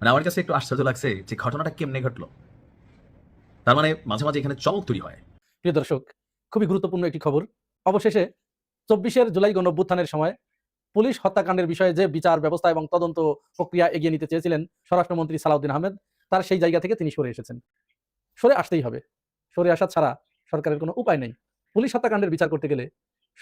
মানে আমার কাছে একটু আশ্চর্য লাগছে যে ঘটনাটা কেমনে ঘটলো। তার মানে মাঝে মাঝে এখানে চমক তৈরি হয়। প্রিয় দর্শক, খুবই গুরুত্বপূর্ণ একটি খবর। অবশেষে ২৪ জুলাই গণঅভ্যুত্থানের সময় পুলিশ হত্যাকাণ্ডের বিষয়ে যে বিচার ব্যবস্থা এবং তদন্ত প্রক্রিয়া এগিয়ে নিতে চেয়েছিলেন স্বরাষ্ট্রমন্ত্রী সালাউদ্দিন আহমেদ, তার সেই জায়গা থেকে তিনি সরে এসেছেন। সরে আসতেই হবে। সরে আসা ছাড়া সরকারের কোনো উপায় নেই। পুলিশ হত্যাকাণ্ডের বিচার করতে গেলে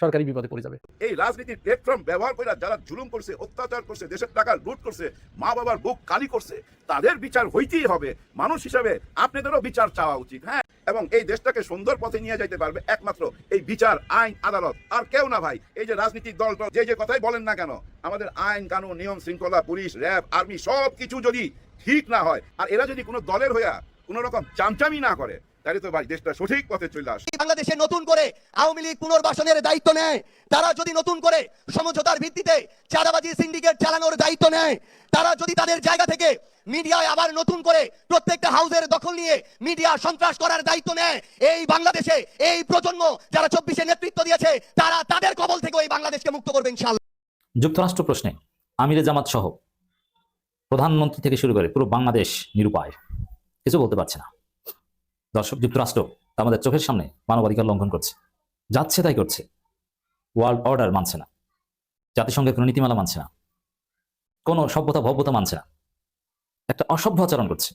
সরকারি বিপদে পড়ে যাবে। এই রাজনীতির প্ল্যাটফর্ম ব্যবহার করে যারা জুলুম করছে, অত্যাচার করছে, দেশের টাকা লুট করছে, মা বাবার বুক কালি করছে, তাদের বিচার হইতেই হবে। মানুষ হিসাবে আপনাদেরও বিচার চাওয়া উচিত। হ্যাঁ, এবং এই দেশটাকে সুন্দর পথে নিয়ে যাইতে পারবে একমাত্র এই বিচার, আইন, আদালত, আর কেউ না ভাই। এই যে রাজনীতিক দল যে কথাই বলেন না কেন, আমাদের আইন কানুন, নিয়ম শৃঙ্খলা, পুলিশ, র্যাব, আর্মি সব কিছু যদি ঠিক না হয়, আর এরা যদি কোনো দলের হইয়া কোন রকম চামচামি না করে, তাহলে তো ভাই দেশটা সঠিক পথে চলে আসে। বাংলাদেশে নতুন করে আওয়ামী লীগ পুনর্বাসনের দায়িত্ব নেয়, তারা যদি নতুন করে সমঝোতার ভিত্তিতে চাঁদাবাজি সিন্ডিকেট চালানোর দায়িত্ব নেয়, তারা যদি তাদের জায়গা থেকে মিডিয়ায় আবার নতুন করে প্রত্যেকটা হাউসের দখল নিয়ে মিডিয়া সন্ত্রাস করার দায়িত্ব নেয়, এই বাংলাদেশে এই প্রজন্ম যারা ২৪-এ নেতৃত্ব দিয়েছে, তারা তাদের কবল থেকে এই বাংলাদেশকে মুক্ত করবে ইনশাআল্লাহ। যুক্তরাষ্ট্র প্রশ্নে আমিরে জামাত সহ প্রধানমন্ত্রী থেকে শুরু করে পুরো বাংলাদেশ নিরুপায়, কিছু বলতে পারছে না। দর্শক, যুক্তরাষ্ট্র আমাদের চোখের সামনে মানবাধিকার লঙ্ঘন করছে, যাচ্ছে তাই করছে, ওয়ার্ল্ড অর্ডার মানছে না, জাতিসংঘের কোনো নীতিমালা মানছে না, কোনো সভ্যতা ভব্যতা মানছে না, একটা অসভ্য আচরণ করছে।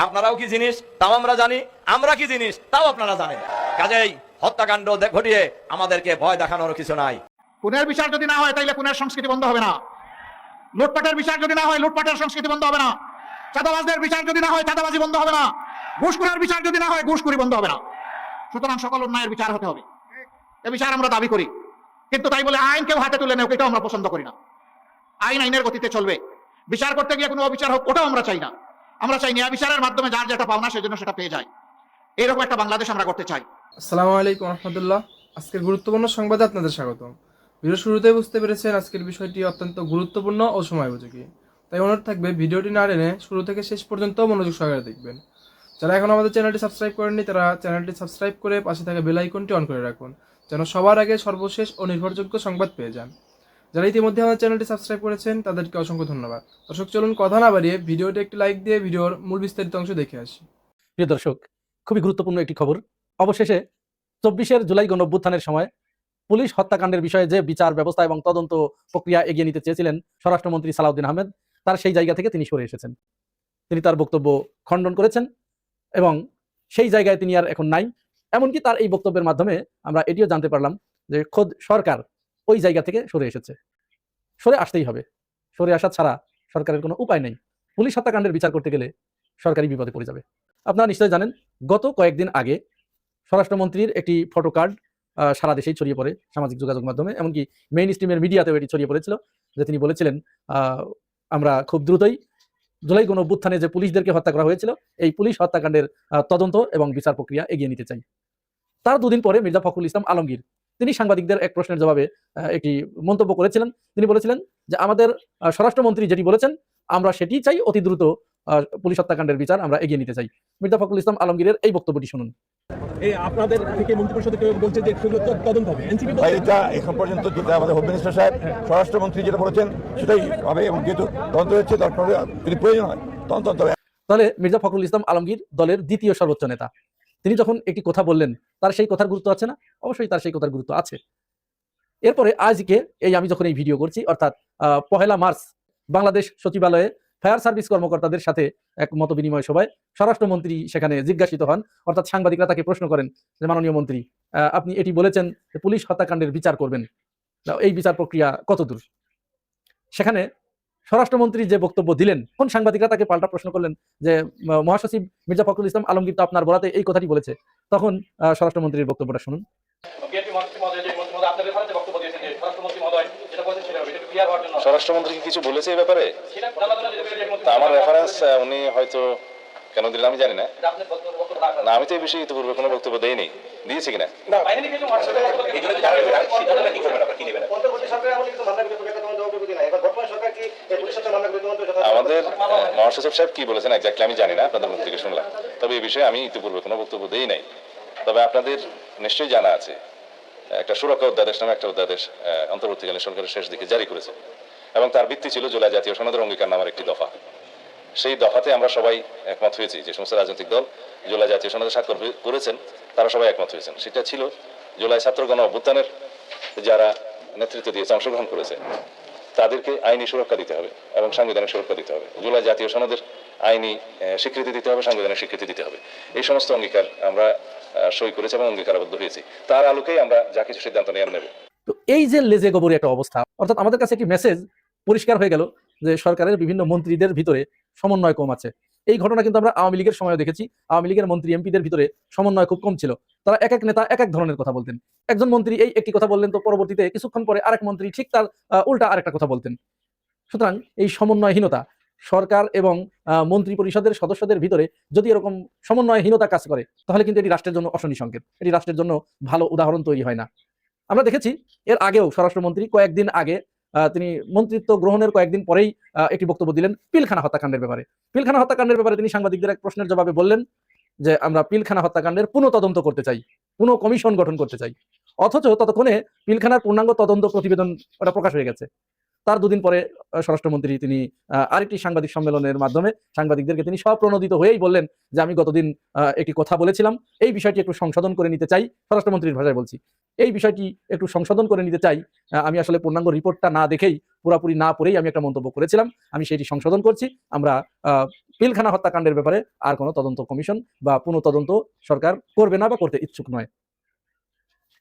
আপনারাও কি জিনিস তাও আমরা জানি, আমরা কি জিনিস তাও আপনারা জানেন। কাজেই হত্যাকাণ্ড ঘটিয়ে আমাদেরকে ভয় দেখানোর কিছু নাই। খুনের বিচার যদি না হয় তাইলে খুনের সংস্কৃতি বন্ধ হবে না। লুটপাটের বিচার যদি না হয় লুটপাটের সংস্কৃতি বন্ধ হবে না। চাঁদাবাজদের বিচার যদি না হয় চাঁদাবাজি বন্ধ হবে না। ঘুষখোরের বিচার যদি না হয় ঘুষখোরি বন্ধ হবে না। সুতরাং সকল অন্যায়ের বিচার হতে হবে, এ বিচার আমরা দাবি করি। কিন্তু তাই বলে আইন কেউ হাতে তুলে নেও, এটাও আমরা পছন্দ করি না। আইন আইনের গতিতে চলবে। বিচার করতে গিয়ে কোনো অবিচার হোক, ওটাও আমরা চাই না। আমরা চাই ন্যায় বিচারের মাধ্যমে যার যেটা পাওনা সেজন্য সেটা পেয়ে যায়। এরকম একটা বাংলাদেশ আমরা করতে চাই। আসসালামু আলাইকুম রহমতুল্লাহ। আজকের গুরুত্বপূর্ণ সংবাদে আপনাদের স্বাগতম। ভিডিও শুরুতেই বুঝতে পেরেছেন আজকের বিষয়টি অত্যন্ত গুরুত্বপূর্ণ ও সময়োপযোগী, তাই অনুরোধ থাকবে ভিডিওটি না টেনে শুরু থেকে শেষ পর্যন্ত মনোযোগ সহকারে দেখবেন। যারা এখন আমাদের চ্যানেলটি সাবস্ক্রাইব করেননি তারা চ্যানেলটি সাবস্ক্রাইব করে পাশে থাকা বেল আইকনটি অন করে রাখুন, যেন সবার আগে সর্বশেষ ও নির্ভরযোগ্য সংবাদ পেয়ে যান। যারা ইতিমধ্যে আমাদের চ্যানেলটি সাবস্ক্রাইব করেছেন তাদেরকে অসংখ্য ধন্যবাদ। দর্শক, চলুন কথা না বাড়িয়ে ভিডিওটি একটি লাইক দিয়ে ভিডিওর মূল বিস্তারিত অংশ দেখে আসি। প্রিয় দর্শক, খুবই গুরুত্বপূর্ণ একটি খবর। অবশেষে ২৪ জুলাই গণঅভ্যুত্থানের সময় পুলিশ হত্যাকাণ্ডের বিষয়ে যে বিচার ব্যবস্থা এবং তদন্ত প্রক্রিয়া এগিয়ে নিতে চেয়েছিলেন স্বরাষ্ট্রমন্ত্রী সালাউদ্দিন আহমেদ, তার সেই জায়গা থেকে তিনি সরে এসেছেন। তিনি তার বক্তব্য খণ্ডন করেছেন এবং সেই জায়গায় তিনি আর এখন নাই। এমনকি তার এই বক্তব্যের মাধ্যমে আমরা এটিও জানতে পারলাম যে খোদ সরকার ওই জায়গা থেকে সরে এসেছে। সরে আসতেই হবে। সরে আসা ছাড়া সরকারের কোনো উপায় নেই। পুলিশ হত্যাকাণ্ডের বিচার করতে গেলে সরকারি বিপদে পড়ে যাবে। আপনারা নিশ্চয়ই জানেন, গত কয়েকদিন আগে স্বরাষ্ট্রমন্ত্রীর একটি ফটো কার্ড সারা দেশেই ছড়িয়ে পড়ে সামাজিক যোগাযোগ মাধ্যমে, এমনকি মেইন স্ট্রিমের মিডিয়াতেও এটি ছড়িয়ে পড়েছিল, যে তিনি বলেছিলেন আমরা খুব দ্রুতই জুলাই গণঅভ্যুত্থানে যে পুলিশদেরকে হত্যা করা হয়েছিল এই পুলিশ হত্যাকাণ্ডের তদন্ত এবং বিচার প্রক্রিয়া এগিয়ে নিতে চাই। তার দুদিন পরে মির্জা ফখরুল ইসলাম আলমগীর তিনি সাংবাদিকদের এক প্রশ্নের জবাবে একটি মন্তব্য করেছিলেন। তিনি বলেছিলেন যে আমাদের স্বরাষ্ট্রমন্ত্রী যেটি বলেছেন আমরা সেটি চাই, অতি দ্রুত পুলিশ হত্যাকাণ্ডের বিচার আমরা এগিয়ে নিতে চাই। মির্জা ফখরুল ইসলাম আলমগীরের এই বক্তব্যটি শুনুন। আপনাদের থেকে মন্ত্রিপরিষদ কেউ বলছে যে তদন্ত হবে, এনসিপি এটা এখন পর্যন্ত যেটা আমাদের হোম মিনিস্টার সাহেব স্বরাষ্ট্রমন্ত্রী যেটা বলেছেন সেটাই হবে, এবং যেহেতু তদন্ত হচ্ছে তারপরে যদি প্রয়োজন হয় তদন্ত হবে। তাহলে মির্জা ফখরুল ইসলাম আলমগীর দলের দ্বিতীয় সর্বোচ্চ নেতা, তিনি যখন একটি কথা বললেন তার সেই কথার গুরুত্ব আছে না? অবশ্যই তার সেই কথার গুরুত্ব আছে। এরপরে আজকে আমি যখন এই ভিডিও করছি, অর্থাৎ ১ মার্চ বাংলাদেশ সচিবালয়ে ফায়ার সার্ভিস কর্মকর্তাদের সাথে এক মত বিনিময় সভায় স্বরাষ্ট্রমন্ত্রী সেখানে জিজ্ঞাসিত হন, অর্থাৎ সাংবাদিকরা তাকে প্রশ্ন করেন যে মাননীয় মন্ত্রী, আপনি এটি বলেছেন যে পুলিশ হত্যাকাণ্ডের বিচার করবেন, এই বিচার প্রক্রিয়া কতদূর? সেখানে স্বরাষ্ট্রমন্ত্রী যে বক্তব্য দিলেন, কোন সাংবাদিকরা তাকে পাল্টা প্রশ্ন করলেন যে মহাসচিব মির্জা ফখরুল ইসলাম আলমগীর তো আপনার বলাতে এই কথাটি বলেছে। তখন স্বরাষ্ট্রমন্ত্রীর বক্তব্যটা শুনুন। স্বরাষ্ট্রমন্ত্রী কিছু বলেছে এই ব্যাপারে? আমার রেফারেন্স উনি হয়তো কেন দিলেন আমি জানি না। না, আমি তো এই বিষয়ে ইতিপূর্বে কোনো বক্তব্য দেইনি। দিয়েছি কিনা আমাদের মহাসচিব সাহেব কি বলেছেন এক্স্যাক্টলি আমি জানি না, আপনাদের মুখ থেকে শুনলাম। তবে এই বিষয়ে আমি ইতিপূর্বে কোনো বক্তব্য দেই নাই। তবে আপনাদের নিশ্চয়ই জানা আছে একটা সুরক্ষা অধ্যাদেশ নামে একটা অধ্যাদেশ অন্তর্বর্তীকালীন সরকারের শেষ দিকে জারি করেছে, এবং তার ভিত্তি ছিল জুলাই জাতীয় সনদের অঙ্গীকার নামার একটি দফা। সেই দফাতে আমরা সবাই একমত হয়েছি। যে সমস্ত রাজনৈতিক দল জুলাই জাতীয় সনদে স্বাক্ষর করেছেন তারা সবাই একমত হয়েছেন। সেটা ছিল জুলাই ছাত্র গণ অভ্যুত্থানের যারা নেতৃত্ব দিয়েছে, অংশগ্রহণ করেছে, তাদেরকে আইনি সুরক্ষা দিতে হবে এবং সাংবিধানিক সুরক্ষা দিতে হবে। জুলাই জাতীয় সনদের আইনি স্বীকৃতি দিতে হবে, সাংবিধানিক স্বীকৃতি দিতে হবে। এই সমস্ত অঙ্গীকার আমরা সই করেছি এবং অঙ্গীকারাবদ্ধ হয়েছি। তার আলোকেই আমরা যা কিছু সিদ্ধান্ত নিয়ে নেব। তো এই যে লেজে গোবরে একটা অবস্থা, অর্থাৎ আমাদের কাছে একটি মেসেজ পরিষ্কার হয়ে গেল যে সরকারের বিভিন্ন মন্ত্রীদের ভিতরে সমন্বয় কম আছে। এই ঘটনা কিন্তু আমরা আওয়ামী লীগের সময় দেখেছি। আওয়ামী লীগের মন্ত্রী এমপিদের ভিতরে সমন্বয় খুব কম ছিল। তারা এক এক নেতা এক এক ধরনের কথা বলতেন। একজন মন্ত্রী এই একটি কথা বললেন, তো পরবর্তীতে কিছুক্ষণ পরে আরেক মন্ত্রী ঠিক তার উল্টা আরেকটা কথা বলতেন। সুতরাং এই সমন্বয়হীনতা সরকার এবং মন্ত্রী পরিষদের সদস্যদের ভিতরে যদি এরকম সমন্বয়হীনতা কাজ করে, তাহলে কিন্তু এটি রাষ্ট্রের জন্য অশনি সংকেত, এটি রাষ্ট্রের জন্য ভালো উদাহরণ তৈরি হয় না। আমরা দেখেছি এর আগেও স্বরাষ্ট্রমন্ত্রী কয়েকদিন আগে তিনি মন্ত্রিত্ব গ্রহণের কয়েকদিন পরেই একটি বক্তব্য দিলেন পিলখানা হত্যাকাণ্ডের ব্যাপারে। পিলখানা হত্যাকাণ্ডের ব্যাপারে তিনি সাংবাদিকদের এক প্রশ্নের জবাবে বললেন যে আমরা পিলখানা হত্যাকাণ্ডের পুনঃ তদন্ত করতে চাই, পুনঃ কমিশন গঠন করতে চাই। অথচ ততক্ষণে পিলখানার পূর্ণাঙ্গ তদন্ত প্রতিবেদন ওটা প্রকাশ হয়ে গেছে। তার দুদিন পরে স্বরাষ্ট্রমন্ত্রী তিনি আরেকটি সাংবাদিক সম্মেলনের মাধ্যমে সাংবাদিকদেরকে তিনি স্বপ্রণোদিত হয়েই বললেন যে আমি গতদিন একটি কথা বলেছিলাম, এই বিষয়টি একটু সংশোধন করে নিতে চাই। স্বরাষ্ট্রমন্ত্রীর ভাষায় বলছি, এই বিষয়টি একটু সংশোধন করে নিতে চাই। আমি আসলে পূর্ণাঙ্গ রিপোর্টটা না দেখেই, পুরাপুরি না পড়েই আমি একটা মন্তব্য করেছিলাম, আমি সেটি সংশোধন করছি। আমরা পিলখানা হত্যাকাণ্ডের ব্যাপারে আর কোনো তদন্ত কমিশন বা পুনঃ তদন্ত সরকার করবে না বা করতে ইচ্ছুক নয়।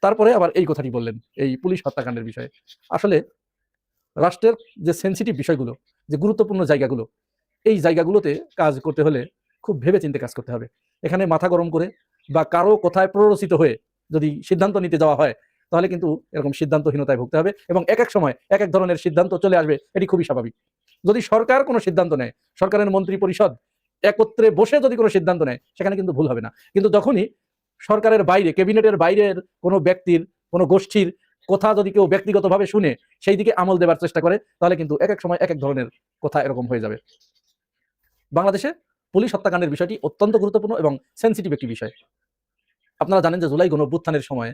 তারপরে আবার এই কথাটি বললেন এই পুলিশ হত্যাকাণ্ডের বিষয়ে। আসলে রাষ্ট্রের যে সেন্সিটিভ বিষয়গুলো, যে গুরুত্বপূর্ণ জায়গাগুলো, এই জায়গাগুলোতে কাজ করতে হলে খুব ভেবেচিন্তে কাজ করতে হবে। এখানে মাথা গরম করে বা কারো কোথায় প্ররোচিত হয়ে যদি সিদ্ধান্ত নিতে যাওয়া হয়, তাহলে কিন্তু এরকম সিদ্ধান্তহীনতায় ভুগতে হবে এবং এক এক সময় এক এক ধরনের সিদ্ধান্ত চলে আসবে, এটি খুবই স্বাভাবিক। যদি সরকার কোনো সিদ্ধান্ত নেয়, সরকারের মন্ত্রী পরিষদ একত্রে বসে যদি কোনো সিদ্ধান্ত নেয়, সেখানে কিন্তু ভুল হবে না। কিন্তু যখনই সরকারের বাইরে, ক্যাবিনেটের বাইরের কোনো ব্যক্তির, কোনো গোষ্ঠীর কথা যদি কেউ ব্যক্তিগতভাবে শুনে সেই দিকে আমল দেবার চেষ্টা করে, তাহলে কিন্তু এক এক সময় এক এক ধরনের কথা এরকম হয়ে যাবে। বাংলাদেশে পুলিশ হত্যাকাণ্ডের বিষয়টি অত্যন্ত গুরুত্বপূর্ণ এবং সেন্সিটিভ একটি বিষয়। আপনারা জানেন যে জুলাই গণঅভ্যুত্থানের সময়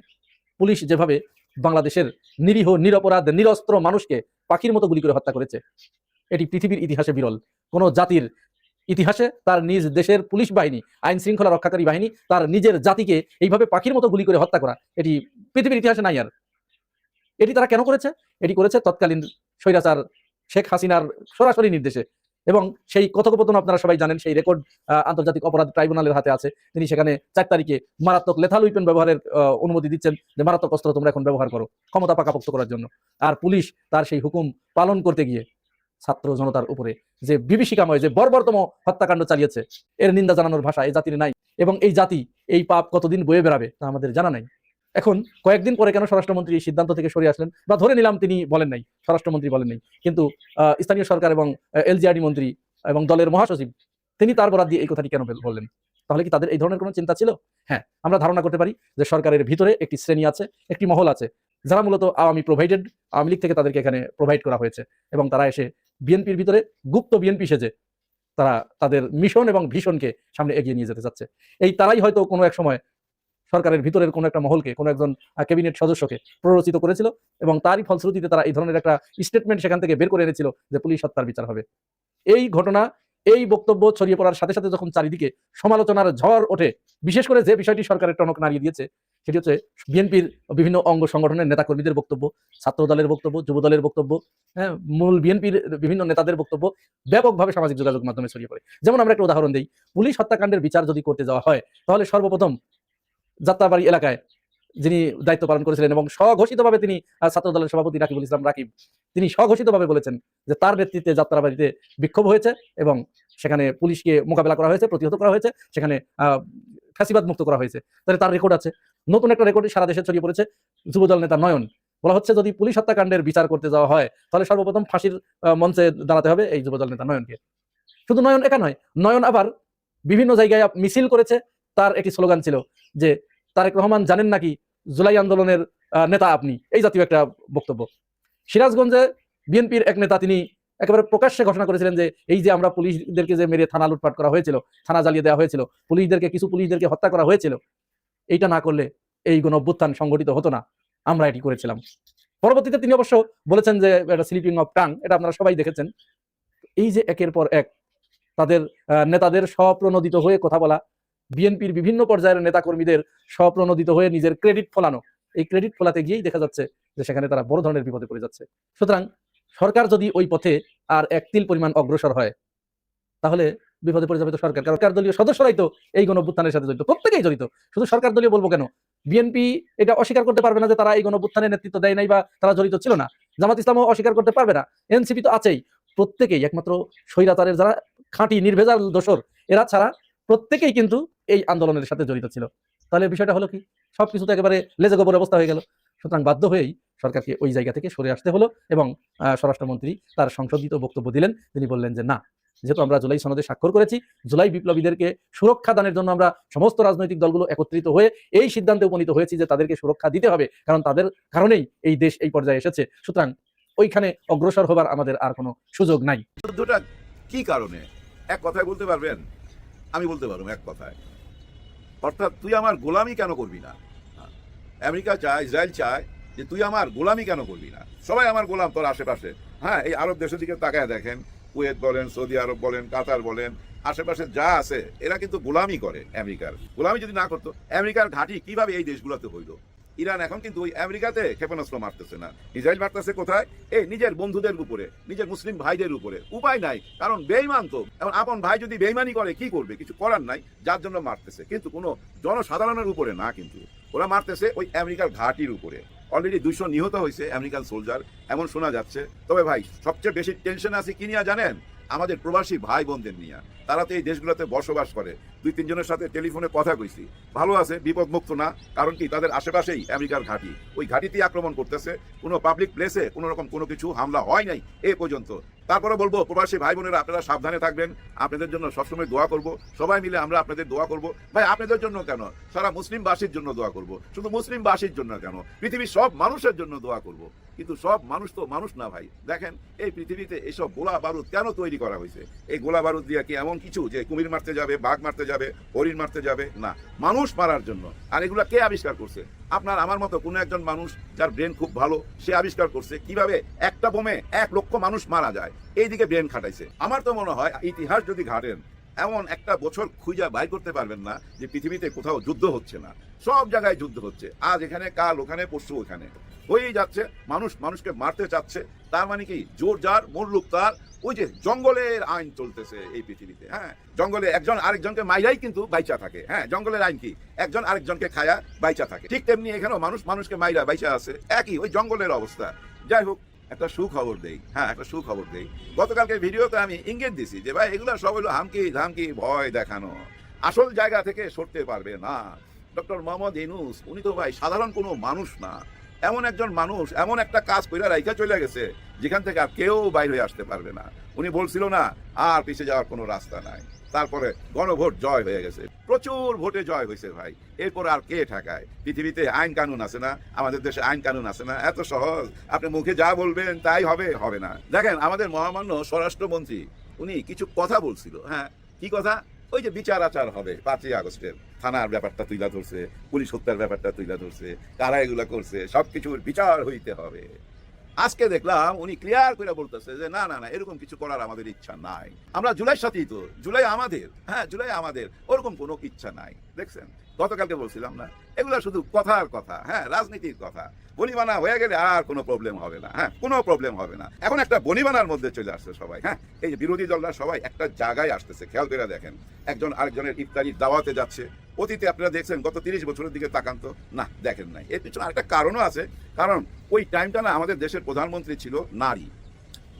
পুলিশ যেভাবে বাংলাদেশের নিরীহ, নিরপরাধ, নিরস্ত্র মানুষকে পাখির মতো গুলি করে হত্যা করেছে, এটি পৃথিবীর ইতিহাসে বিরল। কোনো জাতির ইতিহাসে তার নিজ দেশের পুলিশ বাহিনী, আইন শৃঙ্খলা রক্ষাকারী বাহিনী তার নিজের জাতিকে এইভাবে পাখির মতো গুলি করে হত্যা করা, এটি পৃথিবীর ইতিহাসে নাই আর। এটি তারা কেন করেছে? এটি করেছে তৎকালীন স্বৈরাচার শেখ হাসিনার সরাসরি নির্দেশে। এবং সেই কথোপকথন আপনারা সবাই জানেন, সেই রেকর্ড আন্তর্জাতিক অপরাধ ট্রাইব্যুনালের হাতে আছে। তিনি সেখানে 4 তারিখে মারাত্মক লেথাল উইপেন ব্যবহারের অনুমতি দিচ্ছেন, যে মারাত্মক অস্ত্র তোমরা এখন ব্যবহার করো ক্ষমতা পাকাপোক্ত করার জন্য। আর পুলিশ তার সেই হুকুম পালন করতে গিয়ে ছাত্র জনতার উপরে যে বিভীষিকাময়, যে বর্বরতম হত্যাকাণ্ড চালিয়েছে, এর নিন্দা জানানোর ভাষা এই জাতির নাই। এবং এই জাতি এই পাপ কতদিন বয়ে বেড়াবে তা আমাদের জানা নাই। এখন কয়েকদিন পরে কেন স্বরাষ্ট্রমন্ত্রী এই সিদ্ধান্ত থেকে সরে আসলেন, বা ধরে নিলাম তিনি বলেন নাই, স্বরাষ্ট্রমন্ত্রী বলেন নাই, কিন্তু স্থানীয় সরকার এবং এলজিআরডি মন্ত্রী এবং দলের মহাসচিব তিনি তার বরাদ দিয়ে এই কথাটি কেন বললেন? তাহলে কি তাদের এই ধরনের কোনো চিন্তা ছিল? হ্যাঁ, আমরা ধারণা করতে পারি যে সরকারের ভিতরে একটি শ্রেণী আছে, একটি মহল আছে, যারা মূলত আওয়ামী প্রোভাইডেড, আওয়ামী লীগ থেকে তাদেরকে এখানে প্রোভাইড করা হয়েছে এবং তারা এসে বিএনপির ভিতরে গুপ্ত বিএনপি সেজে তারা তাদের মিশন এবং ভিশনকে সামনে এগিয়ে নিয়ে যেতে চাচ্ছে। এই তারাই হয়তো কোনো এক সময় সরকারের ভিতরের কোনো একটা মহলকে, কোনো একজন ক্যাবিনেট সদস্যকে প্ররোচিত করেছিল এবং তারই ফলশ্রুতিতে তারা এই ধরনের একটা স্টেটমেন্ট সেখান থেকে বের করে এনেছিল যে পুলিশ হত্যার বিচার হবে। এই ঘটনা, এই বক্তব্য ছড়িয়ে পড়ার সাথে সাথে যখন চারিদিকে সমালোচনার ঝড় ওঠে, বিশেষ করে যে বিষয়টি সরকারের টনক নাড়িয়ে দিয়েছে সেটি হচ্ছে বিএনপির বিভিন্ন অঙ্গ সংগঠনের নেতাকর্মীদের বক্তব্য, ছাত্র দলের বক্তব্য, যুব দলের বক্তব্য, হ্যাঁ, মূল বিএনপির বিভিন্ন নেতাদের বক্তব্য ব্যাপকভাবে সামাজিক যোগাযোগ মাধ্যমে ছড়িয়ে পড়ে। যেমন আমরা একটা উদাহরণ দিই, পুলিশ হত্যাকাণ্ডের বিচার যদি করতে যাওয়া হয়, তাহলে সর্বপ্রথম যাত্রাবাড়ি এলাকায় যিনি দায়িত্ব পালন করেছিলেন এবং স্বঘোষিতভাবে তিনি ছাত্র দলের সভাপতি রাকিবুল ইসলাম রাকিব, তিনি স্বঘোষিতভাবে বলেছেন যে তার নেতৃত্বে যাত্রাবাড়িতে বিক্ষোভ হয়েছে এবং সেখানে পুলিশকে মোকাবেলা করা হয়েছে, প্রতিহত করা হয়েছে, সেখানে ফ্যাসিবাদ মুক্ত করা হয়েছে। তাহলে তার রেকর্ড আছে। নতুন একটা রেকর্ড সারা দেশে ছড়িয়ে পড়েছে, যুবদল নেতা নয়ন বলা হচ্ছে যদি পুলিশ হত্যাকাণ্ডের বিচার করতে যাওয়া হয় তাহলে সর্বপ্রথম ফাঁসির মঞ্চে দাঁড়াতে হবে এই যুবদল নেতা নয়নকে। শুধু নয়ন একা নয়, নয়ন আবার বিভিন্ন জায়গায় মিছিল করেছে। তার একটি স্লোগান ছিল যে তারেক রহমান জানেন নাকি জুলাই আন্দোলনের নেতা আপনি, এই জাতীয় একটা বক্তব্য। সিরাজগঞ্জে বিএনপির এক নেতা তিনি একেবারে প্রকাশ্যে ঘোষণা করেছিলেন যে এই যে আমরা পুলিশদেরকে যে মেরে থানা লুটপাট করা হয়েছিল, থানা জ্বালিয়ে দেওয়া হয়েছিল, কিছু পুলিশদেরকে হত্যা করা হয়েছিল, এইটা না করলে এই গণঅভ্যুত্থান সংগঠিত হতো না, আমরা এটি করেছিলাম। পরবর্তীতে তিনি অবশ্য বলেছেন যে এটা স্লিপিং অফ টাং, এটা আপনারা সবাই দেখেছেন। এই যে একের পর এক তাদের নেতাদের স্বপ্রণোদিত হয়ে কথা বলা, বিএনপির বিভিন্ন পর্যায়ের নেতাকর্মীদের স্বপ্রণোদিত হয়ে নিজের ক্রেডিট ফলানো, এই ক্রেডিট ফলাতে গিয়েই দেখা যাচ্ছে যে সেখানে তারা বড় ধরনের বিপদে পড়ে যাচ্ছে। সুতরাং সরকার যদি ওই পথে আর এক তিল পরিমাণ অগ্রসর হয় তাহলে বিপদে পড়ে যাবে তো সরকার, কারণ সরকার দলীয় সদস্যরাই তো এই গণঅভ্যুত্থানের সাথে জড়িত, প্রত্যেকেই জড়িত। শুধু সরকার দলীয় বলবো কেন, বিএনপি এটা অস্বীকার করতে পারবে না যে তারা এই গণঅভ্যুত্থানের নেতৃত্ব দেয় নাই বা তারা জড়িত ছিল না, জামাত ইসলামও অস্বীকার করতে পারবে না, এনসিপি তো আছেই, প্রত্যেকেই একমাত্র স্বৈরাচারের যারা খাঁটি নির্ভেজাল দোসর এরা ছাড়া প্রত্যেকেই কিন্তু এই আন্দোলনের সাথে জড়িত ছিল। তাহলে বিষয়টা হলো কি, সবকিছু তো একেবারে লেজে গোবর অবস্থা হয়ে গেল। সুতরাং বাধ্য হয়েই সরকারকে ওই জায়গা থেকে সরে আসতে হলো এবং স্বরাষ্ট্রমন্ত্রী তার সংশোধিত বক্তব্য দিলেন। তিনি বললেন যে না, যেহেতু আমরা জুলাই সনদে স্বাক্ষর করেছি, জুলাই বিপ্লবীদেরকে সুরক্ষা দানের জন্য আমরা সমস্ত রাজনৈতিক দলগুলো একত্রিত হয়ে এই সিদ্ধান্তে উপনীত হয়েছি যে তাদেরকে সুরক্ষা দিতে হবে, কারণ তাদের কারণেই এই দেশ এই পর্যায়ে এসেছে। সুতরাং ওইখানে অগ্রসর হবার আমাদের আর কোনো সুযোগ নাই। যুদ্ধটা কি কারণে এক কথায় বলতে পারবেন? আমি বলতে পারবো এক কথায়, অর্থাৎ তুই আমার গোলামি কেন করবি না। আমেরিকা চায়, ইসরায়েল চায় যে তুই আমার গোলামি কেন করবি না। সবাই আমার গোলাম তোর আশেপাশে। হ্যাঁ, এই আরব দেশের দিকে তাকায় দেখেন, কুয়েত বলেন, সৌদি আরব বলেন, কাতার বলেন, আশেপাশে যা আছে এরা কিন্তু গোলামি করে আমেরিকার। গোলামি যদি না করতো, আমেরিকার ঘাঁটি কিভাবে এই দেশগুলোতে হইল? ইরান এখন কিন্তু ওই আমেরিকাতে ক্ষেপণাস্ত্র মারতেছে না, ইসরায়েল মারতেছে কোথায়? এই নিজের বন্ধুদের উপরে, নিজের মুসলিম ভাইদের উপরে। উপায় নাই, কারণ বেঈমান তো। এখন আপন ভাই যদি বেঈমানি করে কি করবে? কিছু করার নাই, যার জন্য মারতেছে, কিন্তু কোনো জনসাধারণের উপরে না, কিন্তু ওরা মারতেছে ওই আমেরিকার ঘাঁটির উপরে। অলরেডি 200 নিহত হয়েছে আমেরিকান সোলজার, এমন শোনা যাচ্ছে। তবে ভাই সবচেয়ে বেশি টেনশন আছে কি নিয়ে জানেন? আমাদের প্রবাসী ভাই বোনদের নিয়ে। তারা তো এই দেশগুলোতে বসবাস করে। 2-3 জনের সাথে টেলিফোনে কথা কইছি, ভালো আছে, বিপদ মুক্ত না। কারণ কি, তাদের আশেপাশেই আমেরিকার ঘাঁটি, ওই ঘাঁটিতেই আক্রমণ করতেছে। কোনো পাবলিক প্লেসে কোনো রকম কোনো কিছু হামলা হয় নাই এ পর্যন্ত। তারপরে বলবো প্রবাসী ভাই বোনেরা, আপনারা সাবধানে থাকবেন, আপনাদের জন্য সবসময় দোয়া করব, সবাই মিলে আমরা আপনাদের দোয়া করব। ভাই আপনাদের জন্য কেন, সারা মুসলিমবাসীর জন্য দোয়া করব। শুধু মুসলিমবাসীর জন্য কেন, পৃথিবীর সব মানুষের জন্য দোয়া করব। কিন্তু সব মানুষ তো মানুষ না ভাই। দেখেন এই পৃথিবীতে এসব গোলা বারুদ কেন তৈরি করা হয়েছে? এই গোলা বারুদ দিয়ে কি এমন কিছু যে কুমির মারতে যাবে, বাঘ মারতে যাবে, হরিণ মারতে যাবে? না, মানুষ মারার জন্য। আর এগুলা কে আবিষ্কার করছে? আপনার আমার মতো কোনো একজন মানুষ যার ব্রেন খুব ভালো, সে আবিষ্কার করছে কিভাবে একটা বোমে 1 লক্ষ মানুষ মারা যায়। এইদিকে ব্রেন খাটাইছে। আমার তো মনে হয় ইতিহাস যদি ঘাটেন, এমন একটা বছর খুঁজা বাই করতে পারবেন না যে পৃথিবীতে কোথাও যুদ্ধ হচ্ছে না। সব জায়গায় যুদ্ধ হচ্ছে, আজ এখানে, কাল ওখানে, পরশু ওখানে হয়েই যাচ্ছে। মানুষ মানুষকে মারতে চাচ্ছে। তার মানে কি, জোর যার মুল্লুক তার। ওই যে জঙ্গলের আইন চলতেছে এই পৃথিবীতে। হ্যাঁ, জঙ্গলে একজন আরেকজনকে মাইরাই কিন্তু বাইচা থাকে। হ্যাঁ, জঙ্গলের আইন কি, একজন আরেকজনকে খায়া বাইচা থাকে। ঠিক তেমনি এখানেও মানুষ মানুষকে মাইরা বাইচা আছে, একই ওই জঙ্গলের অবস্থা। যাই হোক, একটা সুখবর দেই। হ্যাঁ, একটা সুখবর দেই। গতকালকে ভিডিওতে আমি ইঙ্গিত দিছি যে ভাই এগুলো সব হলো হামকি ধামকি, ভয় দেখানো, আসল জায়গা থেকে সরতে পারবে না। ডক্টর মোহাম্মদ ইউনূস উনি তো ভাই সাধারণ কোনো মানুষ না। এমন একজন মানুষ এমন একটা কাজ কইরা রাইখা চলে গেছে যেখান থেকে আর কেউ বাইরে হয়ে আসতে পারবে না। উনি বলছিল না আর পিছিয়ে যাওয়ার কোনো রাস্তা নাই। তারপরে গণভোট জয় হয়ে গেছে, প্রচুর ভোটে জয় হয়েছে ভাই। এরপর আর কে ঠেকায়? পৃথিবীতে আইন কানুন আছে না? আমাদের দেশে আইন কানুন আছে না? এত সহজ আপনি মুখে যা বলবেন তাই হবে? হবে না। দেখেন আমাদের মহামান্য স্বরাষ্ট্রমন্ত্রী উনি কিছু কথা বলছিল। হ্যাঁ, কি কথা? ওই যে বিচার আচার হবে 5ই আগস্টের, থানার ব্যাপারটা তুইলা ধরছে, পুলিশ হত্যার ব্যাপারটা তুইলা ধরছে, কারা এগুলা করছে, সবকিছুর বিচার হইতে হবে। আজকে দেখলাম উনি ক্লিয়ার করে বলতেছে যে না না না, এরকম কিছু করার আমাদের ইচ্ছা নাই। আমরা জুলাইয়ের সাথেই তো, জুলাই আমাদের। হ্যাঁ, জুলাই আমাদের, ওরকম কোনো ইচ্ছা নাই। দেখছেন, গতকালকে বলছিলাম না, এগুলা শুধু কথার কথা। হ্যাঁ, রাজনীতির কথা। বনিবানা হয়ে গেলে আর কোনো প্রবলেম হবে না। হ্যাঁ, কোনো প্রবলেম হবে না। এখন একটা বনিবানার মধ্যে চলে আসছে সবাই। হ্যাঁ, এই যে বিরোধী দলরা সবাই একটা জায়গায় আসতেছে। খেয়াল করে দেখেন, একজন আরেকজনের ইফতারির দাওয়াতে যাচ্ছে। অতীতে আপনারা দেখছেন, গত 30 বছরের দিকে তাকান তো, না দেখেন নাই। এর পিছনে আরেকটা কারণও আছে। কারণ ওই টাইমটা না আমাদের দেশের প্রধানমন্ত্রী ছিল নারী।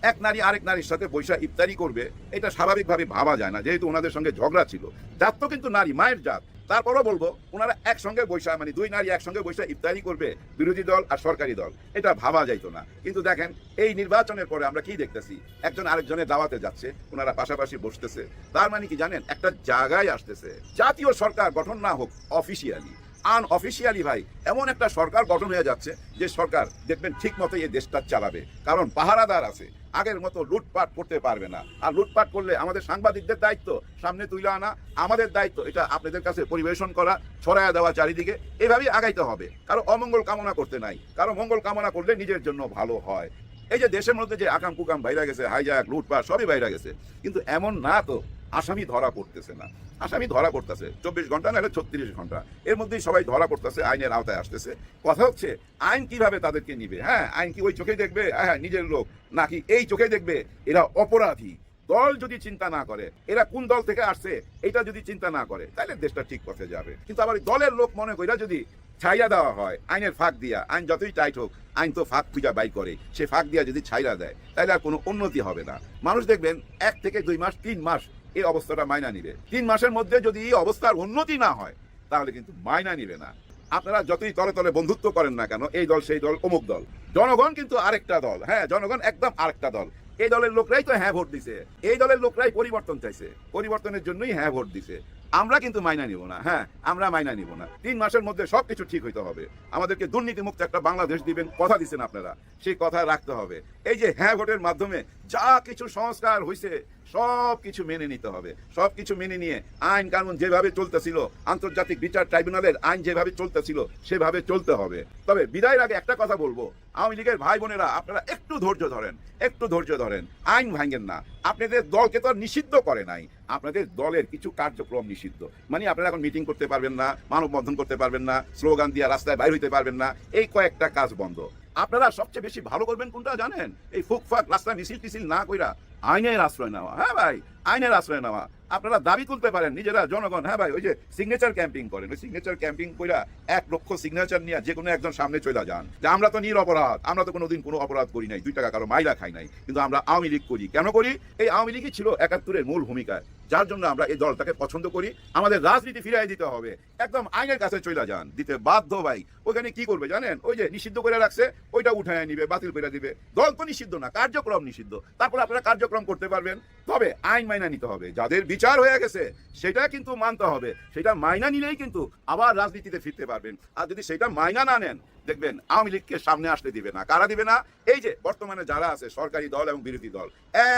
এক নারী আরেক নারীর সাথে বৈশা ইফতারি করবে, এটা স্বাভাবিকভাবে ভাবা যায় না, যেহেতু ওনাদের সঙ্গে ঝগড়া ছিল। জাত তো কিন্তু নারী, মায়ের জাত। তারপরও বলবো, ওনারা একসঙ্গে বৈশা, মানে 2 নারী একসঙ্গে বৈশা ইফতারি করবে, বিরোধী দল আর সরকারি দল, এটা ভাবা যাইতো না। কিন্তু দেখেন এই নির্বাচনের পরে আমরা কি দেখতেছি, একজন আরেকজনের দাওয়াতে যাচ্ছে, ওনারা পাশাপাশি বসতেছে। তার মানে কি জানেন, একটা জায়গায় আসতেছে। জাতীয় সরকার গঠন না হোক, অফিসিয়ালি, আনঅফিসিয়ালি ভাই এমন একটা সরকার গঠন হয়ে যাচ্ছে যে সরকার দেখবেন ঠিক মতো এই দেশটা চালাবে। কারণ পাহারাদার আছে, আগের মতো লুটপাট করতে পারবে না। আর লুটপাট করলে আমাদের সাংবাদিকদের দায়িত্ব সামনে তুলে আনা, আমাদের দায়িত্ব এটা আপনাদের কাছে পরিবেশন করা, ছড়ায়া দেওয়া চারিদিকে। এভাবেই আগাইতে হবে। কারো অমঙ্গল কামনা করতে নাই, কারো মঙ্গল কামনা করলে নিজের জন্য ভালো হয়। এই যে দেশের মধ্যে যে আকাম কুকাম বাইরে গেছে, হাইজাক, লুটপাট সবই বাইরে গেছে, কিন্তু এমন না তো আসামি ধরা পড়তেছে না। আসামি ধরা পড়তেছে 24 ঘন্টা নাহলে 36 ঘন্টা, এর মধ্যেই সবাই ধরা পড়তেছে, আইনের আওতায় আসতেছে। কথা হচ্ছে আইন কিভাবে তাদেরকে নিবে। হ্যাঁ, আইন কি ওই চোখেই দেখবে হ্যাঁ নিজের লোক, নাকি এই চোখে দেখবে এরা অপরাধী? দল যদি চিন্তা না করে, এরা কোন দল থেকে আসছে এটা যদি চিন্তা না করে, তাহলে দেশটা ঠিক পথে যাবে। কিন্তু আবার দলের লোক মনে কইরা যদি ছাইরা দেওয়া হয় আইনের ফাঁক দিয়া, আইন যতই টাইট হোক আইন তো ফাঁক খুঁজা বাই করে, সে ফাঁক দিয়া যদি ছাইরা দেয় তাহলে আর কোনো উন্নতি হবে না। মানুষ দেখবেন 1 থেকে 2 মাস 3 মাস এই অবস্থাটা মাইনা নিবে। 3 মাসের মধ্যে যদি এই অবস্থার উন্নতি না হয় তাহলে কিন্তু মাইনা নিবে না। আপনারা যতই তলে তলে বন্ধুত্ব করেন না কেন, এই দল সেই দল অমুক দল, জনগণ কিন্তু আরেকটা দল। হ্যাঁ, জনগণ একদম আরেকটা দল। এই দলের লোকরাই তো হ্যাঁ ভোট দিছে, এই দলের লোকরাই পরিবর্তন চাইছে, পরিবর্তনের জন্যই হ্যাঁ ভোট দিছে। আমরা কিন্তু মাইনা নিব না। হ্যাঁ, আমরা মাইনা নিব না। 3 মাসের মধ্যে সবকিছু ঠিক হইতে হবে। আমাদেরকে দুর্নীতিমুক্ত একটা বাংলাদেশ দিবেন, কথা দিচ্ছেন আপনারা, সেই কথা রাখতে হবে। এই যে হ্যাঁ ভোটের মাধ্যমে যা কিছু সংস্কার হয়েছে সব কিছু মেনে নিতে হবে। সব কিছু মেনে নিয়ে আইন কানুন যেভাবে চলতেছিল, আন্তর্জাতিক বিচার ট্রাইব্যুনালের আইন যেভাবে চলতেছিল সেভাবে চলতে হবে। তবে বিদায়ের আগে একটা কথা বলবো, আওয়ামী লীগের ভাই বোনেরা আপনারা একটু ধৈর্য ধরেন, একটু ধৈর্য ধরেন। আইন ভাঙেন না। আপনাদের দলকে তো আর নিষিদ্ধ করে নাই, আপনাদের দলের কিছু কার্যক্রম নিষিদ্ধ। মানে আপনারা এখন মিটিং করতে পারবেন না, মানববন্ধন করতে পারবেন না, স্লোগান দিয়ে রাস্তায় বাইর হইতে পারবেন না, এই কয়েকটা কাজ বন্ধ। আপনারা সবচেয়ে বেশি ভালো করবেন কোনটা জানেন? এই ফুকফাক রাস্তায় মিছিল টিছিল না কইরা আইনের আশ্রয় নেওয়া। হ্যাঁ ভাই, আইনের আশ্রয় নেওয়া। আপনারা দাবি তুলতে পারেন নিজেরা, জনগণ। হ্যাঁ ভাই, ওই যে সিগনেচার ক্যাম্পিং করেন, ওই সিগনেচার ক্যাম্পিং কইরা 1 লক্ষ সিগনেচার নিয়ে যে কোনো একজন সামনে চলে যান যে আমরা তো নিরপরাধ, আমরা তো কোনোদিন কোনো অপরাধ করি নাই, 2 টাকা কারো মাইলা খাই নাই, কিন্তু আমরা আওয়ামী লীগ করি। কেন করি? এই আওয়ামী লীগই ছিল 71-এর মূল ভূমিকায়, যার জন্য আমরা এই দলটাকে পছন্দ করি। আমাদের রাজনীতি ফিরিয়ে দিতে হবে, একদম আইনের কাছে চলে যান, দিতে বাধ্য ভাই। ওখানে কি করবে জানেন? ওই যে নিষিদ্ধ করে রাখছে ওইটা উঠায় নিবে, বাতিল করে দিবে। দল তো নিষিদ্ধ না, কার্যক্রম নিষিদ্ধ। তারপর আপনারা কার্যক্রম করতে পারবেন, তবে আইন মাইনা নিতে হবে। যাদের বিচার হয়ে গেছে সেটা কিন্তু মানতে হবে। সেটা মাইনা নিলেই কিন্তু আবার রাজনীতিতে ফিরতে পারবেন। আর যদি সেটা মাইনা না নেন, দেখবেন আওয়ামী লীগকে সামনে আসতে দিবে না। কারা দিবে না? এই যে বর্তমানে যারা আছে সরকারি দল এবং বিরোধী দল,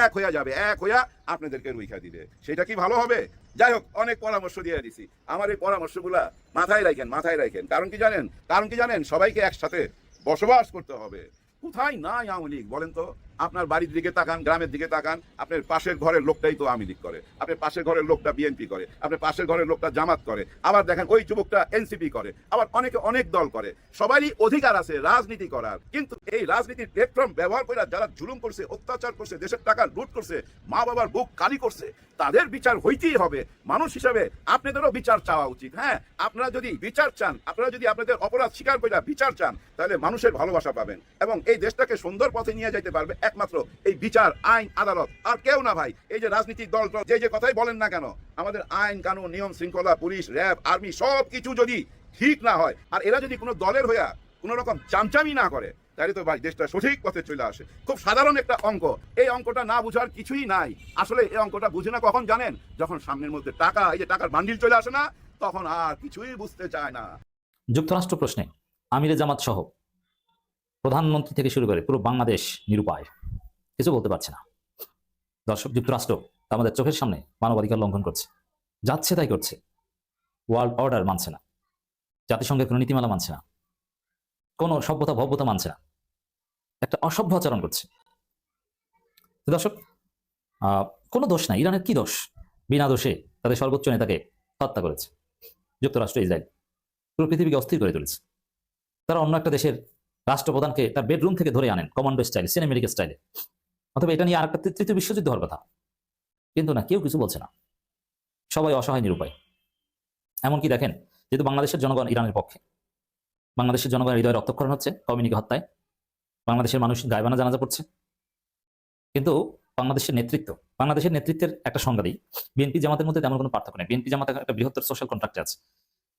এক হইয়া যাবে, এক হইয়া আপনাদেরকে রুইখা দিবে। সেটা কি ভালো হবে? যাই হোক, অনেক পরামর্শ দিয়ে দিছি। আমার এই পরামর্শগুলা মাথায় রাখেন, মাথায় রাখেন। কারণ কি জানেন? কারণ কি জানেন? সবাইকে একসাথে বসবাস করতে হবে। কোথায় নাই আওয়ামী লীগ বলেন তো? আপনার বাড়ির দিকে তাকান, গ্রামের দিকে তাকান, আপনার পাশের ঘরের লোকটাই তো আওয়ামী লীগ করে, আপনার পাশের ঘরের লোকটা বিএনপি করে, আপনার পাশের ঘরের লোকটা জামাত করে, আবার দেখেন ওই যুবকটা এনসিপি করে, আবার অনেকে অনেক দল করে। সবারই অধিকার আছে রাজনীতি করার, কিন্তু এই রাজনীতির প্ল্যাটফর্ম ব্যবহার করে যারা জুলুম করছে, অত্যাচার করছে, দেশের টাকা লুট করছে, মা বাবার বুক কালি করছে, তাদের বিচার হইতেই হবে। মানুষ হিসাবে আপনাদেরও বিচার চাওয়া উচিত। হ্যাঁ, আপনারা যদি বিচার চান, আপনারা যদি আপনাদের অপরাধ স্বীকার করে বিচার চান, তাহলে মানুষের ভালোবাসা পাবেন এবং এই দেশটাকে সুন্দর পথে নিয়ে যাইতে পারবে একমাত্র এই বিচার, আইন, আদালত, আর কেউ না ভাই। এই যে রাজনৈতিক দল যে কথাই বলেন না কেন, আমাদের আইন কানুন, নিয়ম শৃঙ্খলা, পুলিশ, র্যাব, আর্মি সব কিছু যদি ঠিক না হয়, আর এরা যদি কোনো দলের হইয়া কোনো রকম চামচামি না করে, তাহলে তো ভাই দেশটা সঠিক পথে চলে আসে। খুব সাধারণ একটা অঙ্ক, এই অঙ্কটা না বুঝার কিছুই নাই। আসলে এই অঙ্কটা বুঝে না কখন জানেন? যখন সামনের মধ্যে টাকা, এই যে টাকার বান্ডিল চলে আসে না, তখন আর কিছুই বুঝতে চায় না। যুক্তরাষ্ট্র প্রশ্নে আমিরে জামাত সহ প্রধানমন্ত্রী থেকে শুরু করে পুরো বাংলাদেশ নিরুপায়, কিছু বলতে পারছে না। দর্শক, যুক্তরাষ্ট্র আমাদের চোখের সামনে মানবাধিকার লঙ্ঘন করছে, যাচ্ছে তাই করছে। ওয়ার্ল্ড অর্ডার মানছে না, জাতিসংঘের কোনো নীতিমালা মানছে না, কোনো সভ্যতা ভব্যতা মানছে না, একটা অসভ্য আচরণ করছে। দর্শক, কোনো দোষ নাই। ইরানের কি দোষ? বিনা দোষে তাদের সর্বোচ্চ নেতাকে হত্যা করেছে যুক্তরাষ্ট্র, ইসরায়েল। পুরো পৃথিবীকে অস্থির করে তুলেছে। তারা অন্য একটা দেশের রাষ্ট্রপ্রধানকে তার বেডরুম থেকে ধরে আনেন কমান্ডো স্টাইল, সিনেমেটিক স্টাইলে। অথবা এটা নিয়ে আর একটা তৃতীয় বিশ্বযুদ্ধ হওয়ার কথা, কিন্তু না, কেউ কিছু বলছে না। সবাই অসহায়, নিরুপায়। এমনকি দেখেন, যেহেতু বাংলাদেশের জনগণ ইরানের পক্ষে, বাংলাদেশের জনগণের হৃদয়ে রক্তক্ষরণ হচ্ছে কমিউনিকে হত্যায়, বাংলাদেশের মানুষ গায়বানা জানাজা পড়ছে, কিন্তু বাংলাদেশের নেতৃত্বের একটা সংজ্ঞা দিই। বিএনপি জামাতের মধ্যে তেমন কোনো পার্থক্য নেই। বিএনপি জামাত একটা বৃহত্তর সোশ্যাল কন্ট্রাক্টে আছে।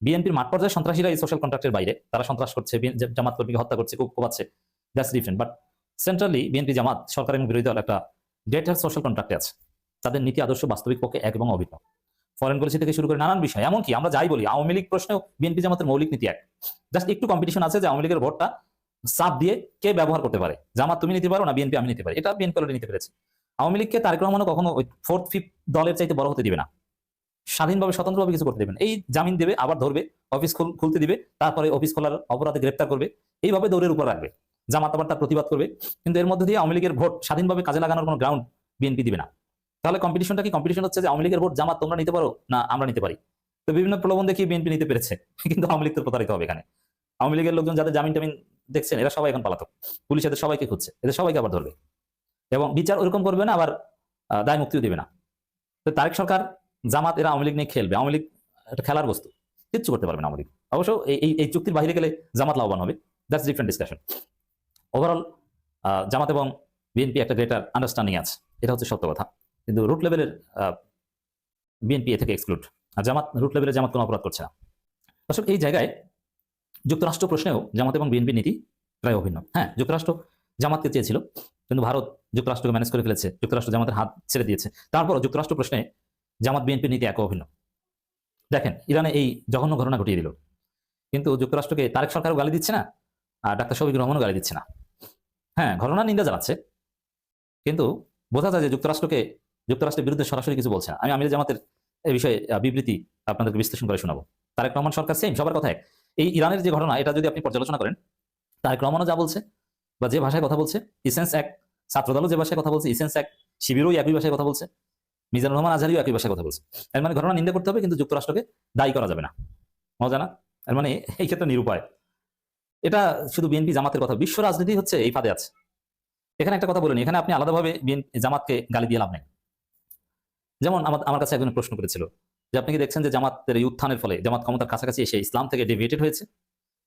বিএনপির মাঠ পর্যায়ে সন্ত্রাসীরা এই সোশ্যাল কন্ট্রাক্টের বাইরে, তারা সন্ত্রাস করছে, জামাত কর্মীকে হত্যা করছে, কোপাচ্ছে, that's different. But centrally BNP Jamaat সরকার এবং বিরোধী দল একটা গ্রেটার সোশ্যাল কন্ট্রাক্টে আছে। তাদের নীতি আদর্শ বাস্তবিক পক্ষে এক এবং অভিন্ন। ফরেন পলিসি থেকে শুরু করে নানান বিষয়, এমনকি আমরা যাই বলি আওয়ামী লীগ প্রশ্নেও বিএনপি জামাতের মৌলিক নীতি এক। জাস্ট একটু কম্পিটিশন আছে যে আওয়ামী লীগের ভোটটা চাপ দিয়ে কে ব্যবহার করতে পারে। জামাত তুমি নিতে পারো না, বিএনপি আমি নিতে পারি, এটা বিএনপি অলরেডি নিতে পেরেছে। আওয়ামী লীগকে তারেক রহমানও কখনো ওই 4th 5th দলের চাইতে বড় হতে দিবে না, স্বাধীনভাবে স্বতন্ত্রভাবে কিছু করতে দেবেন। এই জামিন দেবে, আবার ধরবে, অফিস খুলতে দিবে, তারপরে অফিস খোলার অপরাধে গ্রেপ্তার করবে, এইভাবে দৌড়ের উপর রাখবে। জামাত আবার তার প্রতিবাদ করবে, কিন্তু এর মধ্যে দিয়ে আওয়ামী লীগের ভোট স্বাধীনভাবে কাজে লাগানোর কোনো গ্রাউন্ড বিএনপি দিবে না। তাহলে কম্পিটিশনটা কি? কম্পিটিশন হচ্ছে যে আওয়ামী লীগের ভোট জামাত তোমরা নিতে পারো না আমরা নিতে পারি। তো বিভিন্ন প্রলোভন দেখি বিএনপি নিতে পেরেছে, কিন্তু আওয়ামী লীগ তো প্রতারিত হবে এখানে। আওয়ামী লীগের লোকজন যাদের জামিন টামিন দেখছেন এরা সবাই এখন পালাতক, পুলিশ এদের সবাইকে খুঁজছে, এদের সবাইকে আবার ধরবে এবং বিচার ওরকম করবে না, আবার দায় মুক্তিও দেবে না। তো তারেক সরকার, জামাত এরা আওয়ামী লীগ নিয়ে খেলবে। আওয়ামী লীগ একটা খেলার বস্তু, কিচ্ছু করতে পারবে না আওয়ামী লীগ। অবশ্য এই চুক্তির বাইরে গেলে জামাত লাভবান হবে, দ্যাটস ডিফারেন্ট ডিসকাশন। ওভারঅল জামাত এবং বিএনপি একটা গ্রেটার আন্ডারস্ট্যান্ডিং আছে, এটা হচ্ছে সত্য কথা। কিন্তু রুট লেভেলের বিএনপি এ থেকে এক্সক্লুড, আর জামাত রুট লেভেলে জামাত কোনো অপরাধ করছে না। দর্শক, এই জায়গায় যুক্তরাষ্ট্র প্রশ্নেও জামাত এবং বিএনপির নীতি প্রায় অভিন্ন। হ্যাঁ, যুক্তরাষ্ট্র জামাতকে চেয়েছিল, কিন্তু ভারত যুক্তরাষ্ট্রকে ম্যানেজ করে ফেলেছে, যুক্তরাষ্ট্র জামাতের হাত ছেড়ে দিয়েছে। তারপরও যুক্তরাষ্ট্র প্রশ্নে জামাত বিএনপির নীতি এক অভিন্ন। দেখেন, ইরানে এই জঘন্য ঘটনা ঘটিয়ে দিল, কিন্তু যুক্তরাষ্ট্রকে তারেক সরকারও গালি দিচ্ছে না, আর ডাক্তার শফিকুর রহমানও গালি দিচ্ছে না। হ্যাঁ, ঘটনা নিন্দা জানাচ্ছে, কিন্তু বোঝা যায় যে যুক্তরাষ্ট্রের বিরুদ্ধে সরাসরি কিছু বলছে না। আমি আমির জামাতের এই বিষয়ে বিবৃতি আপনাদেরকে বিশ্লেষণ করে শোনাবো। তারেক রহমান সরকার সেম, সবার কথা এক। এই ইরানের যে ঘটনা, এটা যদি আপনি পর্যালোচনা করেন, তারেক রহমানও যা বলছে বা যে ভাষায় কথা বলছে, ইসেন্স এক। ছাত্রদলও যে ভাষায় কথা বলছে, ইসেন্স এক। শিবিরও একই ভাষায় কথা বলছে, মিজানুর রহমান আজহারিও একই ভাষায় কথা বলছে। এর মানে ঘটনা নিন্দা করতে হবে, কিন্তু যুক্তরাষ্ট্রকে দায়ী করা যাবে না। মজা না? এর মানে এই ক্ষেত্রে নিরুপায়। এটা শুধু বিএনপি জামাতের কথা, বিশ্ব রাজনীতি হচ্ছে এই ফাঁদে আছে। এখানে একটা কথা বলেন, এখানে আপনি আলাদাভাবে জামাতকে গালি দিয়ে লাভ নেই। যেমন আমার কাছে একজন প্রশ্ন করেছিল যে আপনি কি দেখছেন যে জামাতের এই উত্থানের ফলে জামাত ক্ষমতার কাছাকাছি এসে ইসলাম থেকে ডেভিয়েটেড হয়েছে?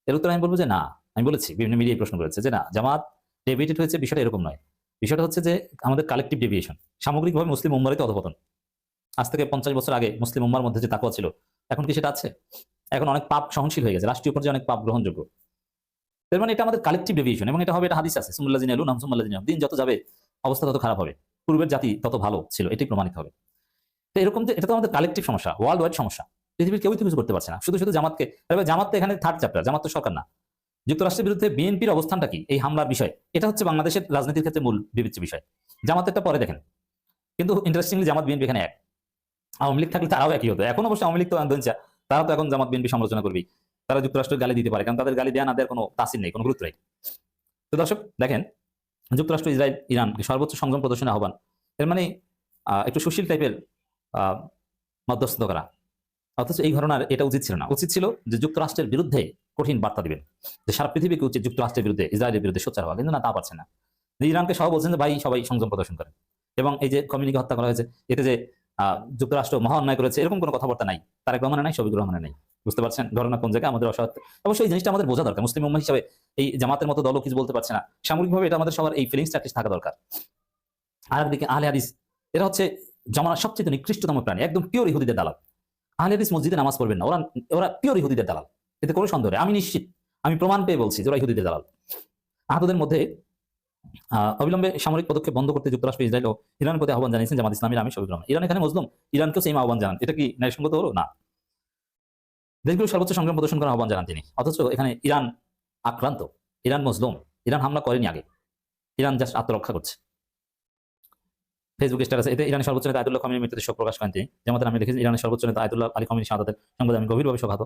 এর উত্তর আমি বলবো যে না। আমি বলেছি, বিভিন্ন মিডিয়ায় প্রশ্ন করেছে যে না, জামাত ডেভিয়েটেড হয়েছে, বিষয়টা এরকম নয়। বিষয়টা হচ্ছে যে আমাদের কালেকটিভ ডেভিয়েশন, সামগ্রিকভাবে মুসলিম উম্মারই তো অধপতন। আজ থেকে 50 বছর আগে মুসলিম উম্মার মধ্যে যে তাকওয়া ছিল, এখন কি সেটা আছে? এখন অনেক পাপ সহনশীল হয়ে গেছে, রাষ্ট্রীয় পর্যায়ে অনেক পাপ গ্রহণযোগ্য। এর মানে এটা আমাদের কালেকটিভ ডেভিয়েশন, এবং এটা হবে, এটা হাদিস আছে, সুম্মাল্লাযিনা ইয়ালুনহুম সুম্মাল্লাযিনা। দিন যত যাবে অবস্থা তত খারাপ হবে, পূর্বের জাতি তত ভালো ছিল, এটাই প্রমাণিত হবে। তো এরকম যে এটা তো আমাদের কালেকটিভ সমস্যা, ওয়ার্ল্ড ওয়াইড সমস্যা। পৃথিবীর কেউই তো কিছু করতে পারছে না, শুধু শুধু জামাতকে। জামাত তো এখানে থার্ড চ্যাপ্টার, জামাত তো সরকার না। যুক্তরাষ্ট্রের বিরুদ্ধে বিএনপির অবস্থানটা কি, এই হামলার বিষয়, এটা হচ্ছে বাংলাদেশের রাজনীতির ক্ষেত্রে মূল বিবেচ্য বিষয়। জামাতেরটা পরে দেখেন, কিন্তু ইন্টারেস্টিংলি জামাত বিএনপি এখানে এক। আওয়ামী লীগ থাকলে তারাও একই হতো। এখন অবশ্য আওয়ামী লীগ তো আন্দোলনচা, তারা তো এখন জামাত বিএনপি সমালোচনা করবেই। তারা যুক্তরাষ্ট্রের গালি দিতে পারে, কারণ তাদের গালি দেওয়া না দেওয়ার কোনো তাসির নেই, কোনো গুরুত্ব নেই। তো দর্শক দেখেন, যুক্তরাষ্ট্র ইসরায়েল ইরানকে সর্বোচ্চ সংযম প্রদর্শনের আহ্বান। এর মানে একটু সুশীল টাইপের মধ্যস্থতা করা। অথচ এই ঘটনার এটা উচিত ছিল না। উচিত ছিল যে যুক্তরাষ্ট্রের বিরুদ্ধে কঠিন বার্তা দিবেন, যে সারা পৃথিবীকে উচিত যুক্তরাষ্ট্রের বিরুদ্ধে, ইসরায়েলের বিরুদ্ধে সোচ্চার হওয়া, কিন্তু না, তা পারছে না। ইরানকে সহ বলছেন যে ভাই সবাই সংযম প্রদর্শন করেন, এবং এই যে কমিউনিকে হত্যা করা হয়েছে, এতে যে যুক্তরাষ্ট্র মহা অন্যায় করেছে, এরকম কোনো কথাবার্তা নাই। তারেক রহমানের নাই, শফিকুর রহমানের নাই। বুঝতে পারছেন ঘটনা কোন জায়গায়? আমাদের অসহায়। অবশ্যই এই জিনিসটা আমাদের বোঝা দরকার। মুসলিম উম্মাহ হিসাবে এই জামাতের মতো দলও কিছু বলতে পারছে না, সামগ্রিকভাবে এটা আমাদের সবার এই ফিলিংসটা থাকা দরকার। আর একদিকে আহলে হাদিস, এরা হচ্ছে জামানার সবচেয়ে নিকৃষ্টতম প্রাণী, একদম পিওর ইহুদিদের দালাল। আহলে হাদিস মসজিদে নামাজ পড়বেন না, ওরা পিওর ইহুদিদের দালাল, এতে কোনো সন্দেহ নেই। আমি নিশ্চিত, আমি প্রমাণ পেয়ে বলছি যে ওরা ইহুদিদের দালাল। আহতদের মধ্যে অবিলম্বে সামরিক পদক্ষেপ বন্ধ করতে যুক্তরাষ্ট্র ইসরায়েল ও ইরানের প্রতি আহ্বান জানিয়েছেন জামাত ইসলামীর আমির শফিকুর রহমান। ইরান এখানে মজলুম, ইরানকেও সেই আহ্বান জানান। এটা কি ন্যায়সঙ্গত হলো? না। দেশগুলো সর্বোচ্চ সংগ্রাম প্রদর্শন করার আহ্বান জানান তিনি, অথচ এখানে ইরান আক্রান্ত, ইরান মজলুম। ইরান হামলা করেনি আগে, ইরান জাস্ট আত্মরক্ষা করছে। ফেসবুক স্ট্যাটাসে এতে ইরানের সর্বোচ্চ নেতা আয়াতুল্লাহ খামেনির মৃত্যুতে শোক প্রকাশ করেন তিনি। জামাতের নামে লিখেছেন, ইরানের সর্বোচ্চ নেতা আয়াতুল্লাহ আলী খামেনির শাহাদাতের সংবাদে আমি গভীরভাবে শোকাহত।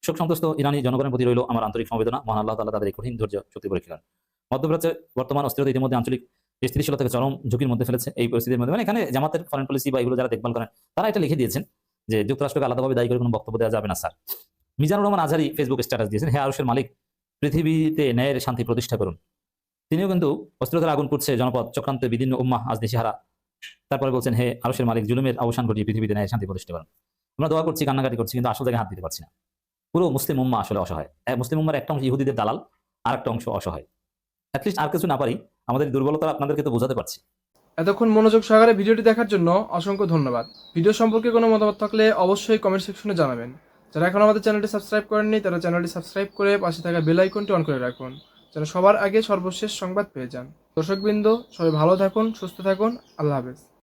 শোক সন্তুষ্ট ইরানি জনগণের প্রতি রইল আমার আন্তরিক সমবেদনা। মহান আল্লাহ তাআলা তাদের এই কঠিন ধৈর্য শক্তি পরীক্ষা করেন। মধ্যপ্রাচ্যের বর্তমান অস্থিরতা ইতিমধ্যে আঞ্চলিক স্থিতিশীলতাকে চরম ঝুঁকির মধ্যে ফেলেছে। এই পরিস্থিতির মধ্যে মানে এখানে জামাতের ফরেন পলিসি বা এগুলো যারা দেখভাল করেন, তারা এটা লিখে দিয়েছেন যে যুক্তরাষ্ট্রকে আলাদাভাবে দায়ী করে কোনো বক্তব্য দেওয়া যাবে না sir. Mizanur Rahman Azhari Facebook status দিয়েছেন, হে আরশের মালিক, পৃথিবীতে ন্যায়ের শান্তি প্রতিষ্ঠা করুন। তিনিও কিন্তু অস্থিরতার আগুন পুড়ছে জনপদ, চক্রান্তে বিদীর্ণ উম্মাহ আজ দিশেহারা। তারপরে বলছেন, হে আরশের মালিক, জুলুমের অবসান ঘটিয়ে পৃথিবীতে ন্যায়ের শান্তি প্রতিষ্ঠা করুন। আমরা দোয়া করছি, কান্নাকাটি করছি, কিন্তু আসল জায়গায় হাত দিতে পারছি না। পুরো মুসলিম উম্মা আসলে অসহায়। মুসলিম উম্মার একটা অংশ ইহুদিদের দালাল, আর একটা অংশ অসহায়। অ্যাটলিস্ট আর কিছু না পারি, আমাদের দুর্বলতা আপনাদেরকে তো বোঝাতে পারছি। এতক্ষণ মনোযোগ সহকারে ভিডিওটি দেখার জন্য অসংখ্য ধন্যবাদ। ভিডিও সম্পর্কে কোনো মতামত থাকলে অবশ্যই কমেন্ট সেকশনে জানাবেন। যারা এখন আমাদের চ্যানেলটি সাবস্ক্রাইব করেননি, তারা চ্যানেলটি সাবস্ক্রাইব করে পাশে থাকা বেল আইকনটি অন করে রাখুন, যেন সবার আগে সর্বশেষ সংবাদ পেয়ে যান। দর্শকবৃন্দ, সবাই ভালো থাকুন, সুস্থ থাকুন। আল্লাহ হাফেজ।